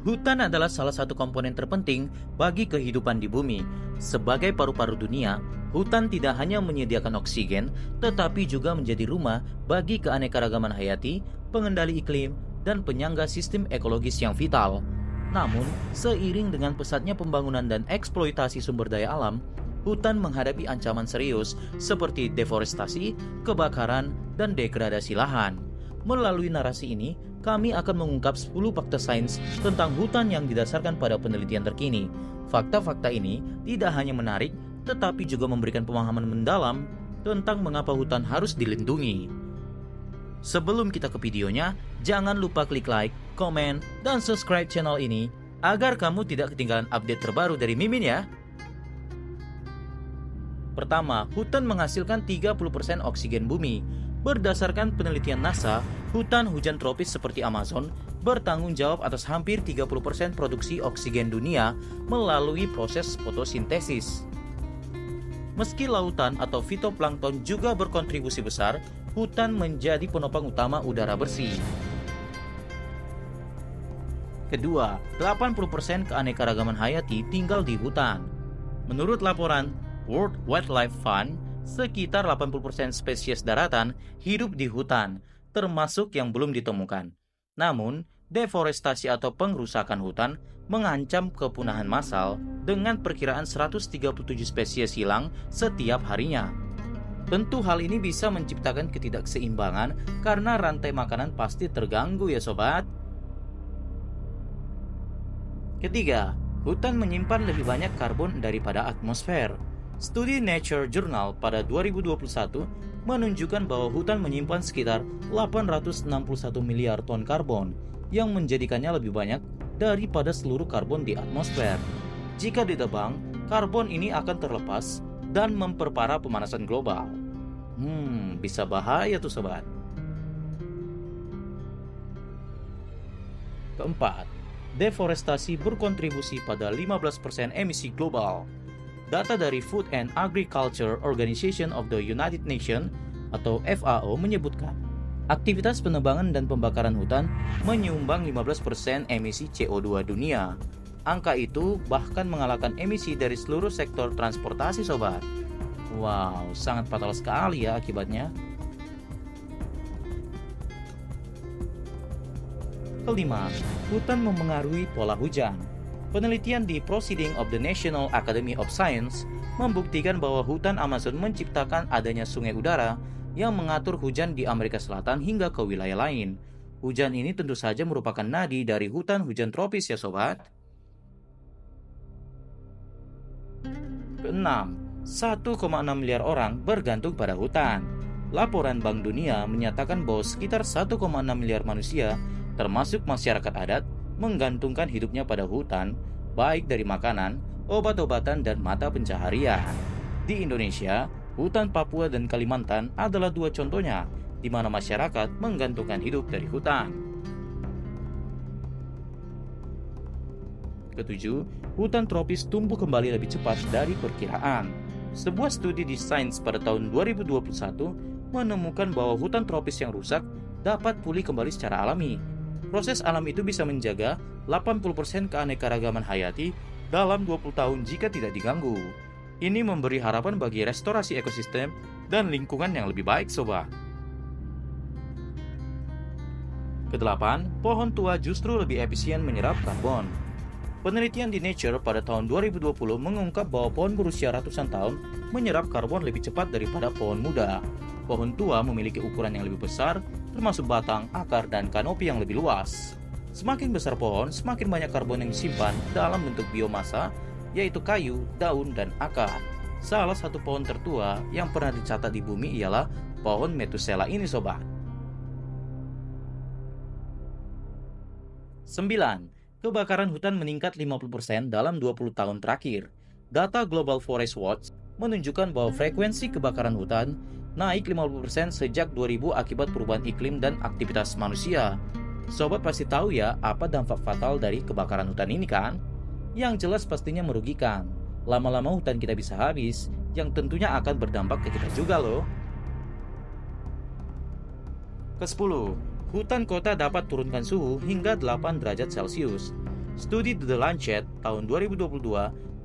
Hutan adalah salah satu komponen terpenting bagi kehidupan di bumi. Sebagai paru-paru dunia, hutan tidak hanya menyediakan oksigen, tetapi juga menjadi rumah bagi keanekaragaman hayati, pengendali iklim, dan penyangga sistem ekologis yang vital. Namun, seiring dengan pesatnya pembangunan dan eksploitasi sumber daya alam, hutan menghadapi ancaman serius seperti deforestasi, kebakaran, dan degradasi lahan. Melalui narasi ini, kami akan mengungkap 10 fakta sains tentang hutan yang didasarkan pada penelitian terkini. Fakta-fakta ini tidak hanya menarik, tetapi juga memberikan pemahaman mendalam tentang mengapa hutan harus dilindungi. Sebelum kita ke videonya, jangan lupa klik like, komen, dan subscribe channel ini agar kamu tidak ketinggalan update terbaru dari Mimin ya. Pertama, hutan menghasilkan 30% oksigen bumi. Berdasarkan penelitian NASA, hutan hujan tropis seperti Amazon bertanggung jawab atas hampir 30% produksi oksigen dunia melalui proses fotosintesis. Meski lautan atau fitoplankton juga berkontribusi besar, hutan menjadi penopang utama udara bersih. Kedua, 80% keanekaragaman hayati tinggal di hutan. Menurut laporan World Wildlife Fund, sekitar 80% spesies daratan hidup di hutan, termasuk yang belum ditemukan. Namun, deforestasi atau pengrusakan hutan mengancam kepunahan massal dengan perkiraan 137 spesies hilang setiap harinya. Tentu hal ini bisa menciptakan ketidakseimbangan karena rantai makanan pasti terganggu ya sobat. Ketiga, hutan menyimpan lebih banyak karbon daripada atmosfer. Studi Nature Journal pada 2021 menunjukkan bahwa hutan menyimpan sekitar 861 miliar ton karbon yang menjadikannya lebih banyak daripada seluruh karbon di atmosfer. Jika ditebang, karbon ini akan terlepas dan memperparah pemanasan global. Bisa bahaya tuh sobat. Keempat, deforestasi berkontribusi pada 15% emisi global. Data dari Food and Agriculture Organization of the United Nations atau FAO menyebutkan aktivitas penebangan dan pembakaran hutan menyumbang 15% emisi CO2 dunia. Angka itu bahkan mengalahkan emisi dari seluruh sektor transportasi sobat. Wow, sangat fatal sekali ya akibatnya. Kelima, hutan memengaruhi pola hujan. Penelitian di Proceedings of the National Academy of Science membuktikan bahwa hutan Amazon menciptakan adanya sungai udara yang mengatur hujan di Amerika Selatan hingga ke wilayah lain. Hujan ini tentu saja merupakan nadi dari hutan hujan tropis ya sobat. Keenam, 1,6 miliar orang bergantung pada hutan. Laporan Bank Dunia menyatakan bahwa sekitar 1,6 miliar manusia, termasuk masyarakat adat, menggantungkan hidupnya pada hutan, baik dari makanan, obat-obatan, dan mata pencaharian. Di Indonesia, hutan Papua dan Kalimantan adalah dua contohnya, di mana masyarakat menggantungkan hidup dari hutan. Ketujuh, hutan tropis tumbuh kembali lebih cepat dari perkiraan. Sebuah studi di Science pada tahun 2021 menemukan bahwa hutan tropis yang rusak dapat pulih kembali secara alami. Proses alam itu bisa menjaga 80% keanekaragaman hayati dalam 20 tahun jika tidak diganggu. Ini memberi harapan bagi restorasi ekosistem dan lingkungan yang lebih baik sobat. Kedelapan, pohon tua justru lebih efisien menyerap karbon. Penelitian di Nature pada tahun 2020 mengungkap bahwa pohon berusia ratusan tahun menyerap karbon lebih cepat daripada pohon muda. Pohon tua memiliki ukuran yang lebih besar, termasuk batang, akar, dan kanopi yang lebih luas. Semakin besar pohon, semakin banyak karbon yang disimpan dalam bentuk biomasa, yaitu kayu, daun, dan akar. Salah satu pohon tertua yang pernah dicatat di bumi ialah pohon Methuselah ini sobat. 9. Kebakaran hutan meningkat 50% dalam 20 tahun terakhir. Data Global Forest Watch menunjukkan bahwa frekuensi kebakaran hutan naik 50% sejak 2000 akibat perubahan iklim dan aktivitas manusia. Sobat pasti tahu ya apa dampak fatal dari kebakaran hutan ini kan? Yang jelas pastinya merugikan. Lama-lama hutan kita bisa habis, yang tentunya akan berdampak ke kita juga loh. Ke-10, hutan kota dapat turunkan suhu hingga 8 derajat Celcius. Studi The Lancet tahun 2022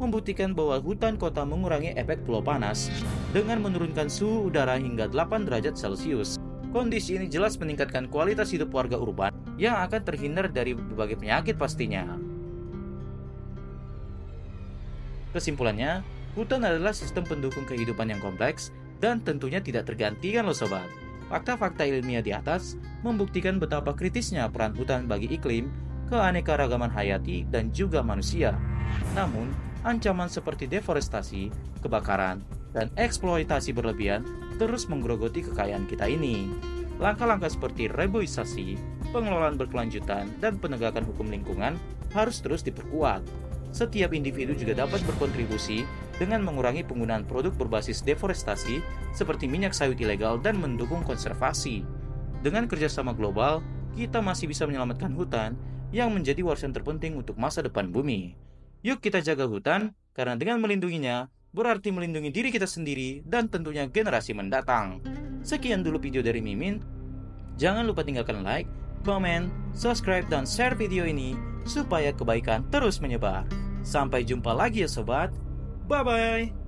membuktikan bahwa hutan kota mengurangi efek pulau panas dengan menurunkan suhu udara hingga 8 derajat Celcius. Kondisi ini jelas meningkatkan kualitas hidup warga urban yang akan terhindar dari berbagai penyakit pastinya. Kesimpulannya, hutan adalah sistem pendukung kehidupan yang kompleks dan tentunya tidak tergantikan loh sobat. Fakta-fakta ilmiah di atas membuktikan betapa kritisnya peran hutan bagi iklim, keanekaragaman hayati, dan juga manusia. Namun, ancaman seperti deforestasi, kebakaran, dan eksploitasi berlebihan terus menggerogoti kekayaan kita ini. Langkah-langkah seperti reboisasi, pengelolaan berkelanjutan, dan penegakan hukum lingkungan harus terus diperkuat. Setiap individu juga dapat berkontribusi dengan mengurangi penggunaan produk berbasis deforestasi seperti minyak sawit ilegal dan mendukung konservasi. Dengan kerjasama global, kita masih bisa menyelamatkan hutan yang menjadi warisan terpenting untuk masa depan bumi. Yuk kita jaga hutan, karena dengan melindunginya, berarti melindungi diri kita sendiri dan tentunya generasi mendatang. Sekian dulu video dari Mimin. Jangan lupa tinggalkan like, komen, subscribe, dan share video ini supaya kebaikan terus menyebar. Sampai jumpa lagi ya sobat. Bye-bye.